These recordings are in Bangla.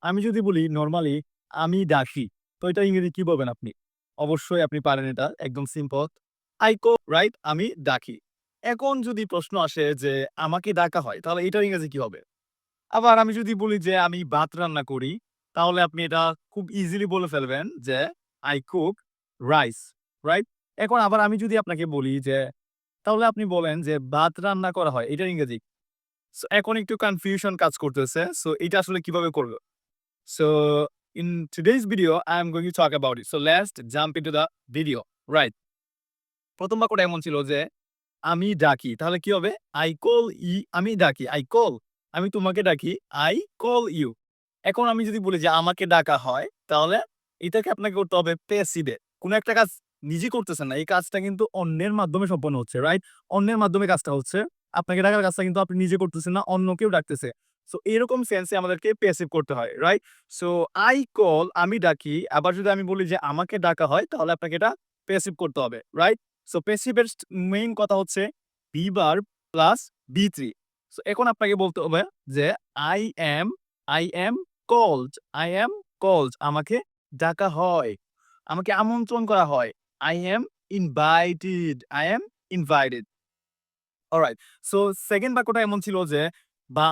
আমি যদি বলি নরমালি আমি ডাকি, তো এটা ইংরেজি কি বলবেন আপনি? অবশ্যই আপনি পারেন এটা। একদম সিম্পল। I call right? আমি ডাকি। এখন যদি প্রশ্ন আসে যে আমাকে ডাকা হয়, তাহলে এটার ইংরেজি কি হবে? আবার আমি যদি বলি যে আমি ভাত রান্না করি, তাহলে আপনি এটা খুব ইজিলি বলে ফেলবেন যে I cook rice, রাইট? এখন আবার আমি যদি আপনাকে বলি যে তাহলে আপনি বলেন যে ভাত রান্না করা হয়, এটার ইংরেজি। সো এখন একটু কনফিউশন কাজ করতেছে। সো এটা আসলে কিভাবে করব? So in today's video, I am going to talk about it. So let's jump into the video. Right. প্রথম বাক্যটা এমন ছিল যে আমি ডাকি। তাহলে কি হবে? I call আমি ডাকি। I call আমি তোমাকে ডাকি। I call you. এখন আমি যদি বলি যে আমাকে ডাকা হয়, তাহলে এটাকে আপনাকে করতে হবে প্যাসিভ এ। কোন একটা কাজ নিজে করতেছেন না। এই কাজটা কিন্তু অন্যের মাধ্যমে সম্পন্ন হচ্ছে, রাইট? অন্যের মাধ্যমে কাজটা হচ্ছে। আপনাকে ডাকার কাজটা কিন্তু আপনি নিজে করতেছেন না, অন্য কেউ ডাকতেছে। সো এরকম সেন্স এ আমাদেরকে প্যাসিভ করতে হয়, রাইট? সো I call আমি ডাকি। আবার যদি আমি বলি যে আমাকে ডাকা হয়, তাহলে আপনাকে এটা প্যাসিভ করতে হবে, রাইট? সো প্যাসিভ এর মেইন কথা হচ্ছে be verb plus be3. So এখন আপনাকে বলতে হবে যে I am I am called I am called আমাকে ডাকা হয়। আমাকে আমন্ত্রণ করা হয়। I am invited I am invited. Alright. So 2nd বাক্যটা এমন ছিল যে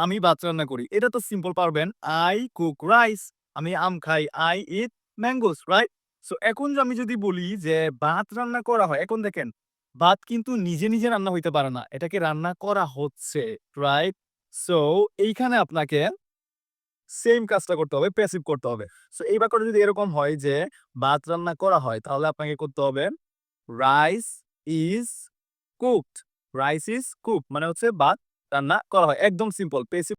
আমি ভাত রান্না করি। এটা তো সিম্পল পারবেন। I cook rice আমি আম খাই। I eat mangoes, right? So এখন আমি যদি বলি যে ভাত রান্না করা হয়। এখন দেখেন ভাত কিন্তু নিজে রান্না হইতে পারে না। এটাকে রান্না করা হচ্ছে, রাইট? সো এইখানে আপনাকে সেম কাজটা করতে হবে, প্যাসিভ করতে হবে। সো এই বাক্যটা যদি এরকম হয় যে ভাত রান্না করা হয়, তাহলে আপনাকে করতে হবে রাইস ইস কুকড। রাইস ইস কুকড মানে হচ্ছে ভাত রান্না করা হয়। একদম সিম্পল। প্যাসিভ